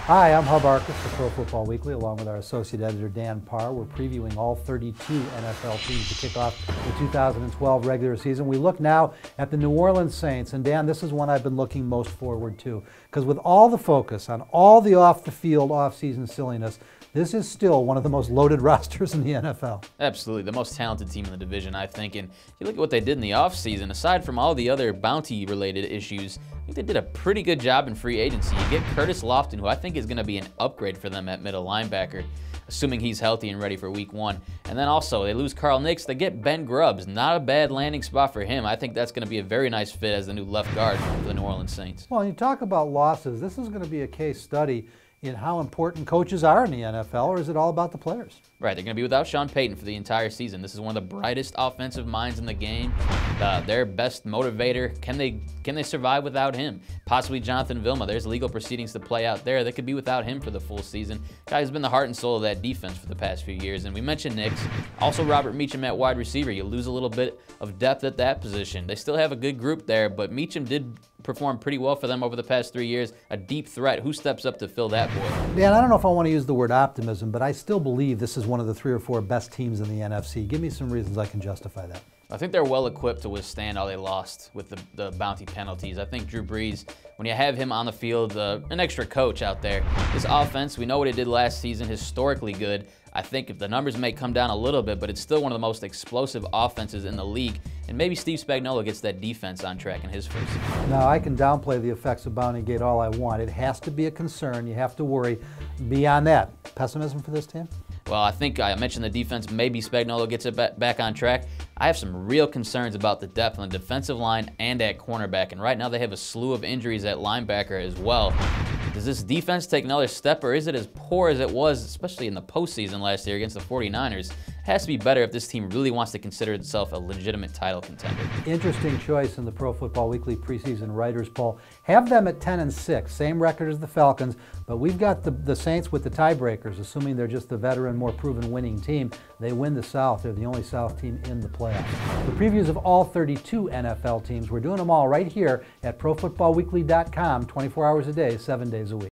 Hi, I'm Hub Arcus for Pro Football Weekly, along with our associate editor Dan Parr. We're previewing all 32 NFL teams to kick off the 2012 regular season. We look now at the New Orleans Saints, and Dan, this is one I've been looking most forward to, because with all the focus on all the off-the-field, off-season silliness, this is still one of the most loaded rosters in the NFL. Absolutely, the most talented team in the division, I think. And if you look at what they did in the offseason, aside from all the other bounty-related issues, I think they did a pretty good job in free agency. You get Curtis Lofton, who I think is going to be an upgrade for them at middle linebacker, assuming he's healthy and ready for week 1. And then also, they lose Carl Nicks. They get Ben Grubbs. Not a bad landing spot for him. I think that's going to be a very nice fit as the new left guard for the New Orleans Saints. Well, you talk about losses. This is going to be a case study in how important coaches are in the NFL, or is it all about the players? Right, they're going to be without Sean Payton for the entire season. This is one of the brightest offensive minds in the game. Their best motivator. Can they survive without him? Possibly Jonathan Vilma. There's legal proceedings to play out there. They could be without him for the full season. Guy has been the heart and soul of that defense for the past few years. And we mentioned Nicks. Also Robert Meacham at wide receiver. You lose a little bit of depth at that position. They still have a good group there, but Meacham did perform pretty well for them over the past 3 years. A deep threat. Who steps up to fill that void? Dan, I don't know if I want to use the word optimism, but I still believe this is one of the 3 or 4 best teams in the NFC. Give me some reasons I can justify that. I think they're well equipped to withstand all they lost with the bounty penalties. I think Drew Brees, when you have him on the field, an extra coach out there, this offense, we know what he did last season, historically good. I think if the numbers may come down a little bit, but it's still one of the most explosive offenses in the league. And maybe Steve Spagnuolo gets that defense on track in his first season. Now, I can downplay the effects of Bounty Gate all I want. It has to be a concern. You have to worry. Beyond that, pessimism for this team? Well, I think I mentioned the defense. Maybe Spagnuolo gets it back on track. I have some real concerns about the depth on the defensive line and at cornerback. And right now they have a slew of injuries at linebacker as well. Does this defense take another step, or is it as poor as it was, especially in the postseason last year against the 49ers? It has to be better if this team really wants to consider itself a legitimate title contender. Interesting choice in the Pro Football Weekly preseason writers poll. Have them at 10-6, same record as the Falcons, but we've got the Saints with the tiebreakers, assuming they're just the veteran, more proven winning team. They win the South. They're the only South team in the playoffs. The previews of all 32 NFL teams, we're doing them all right here at ProFootballWeekly.com, 24 hours a day, 7 days a week.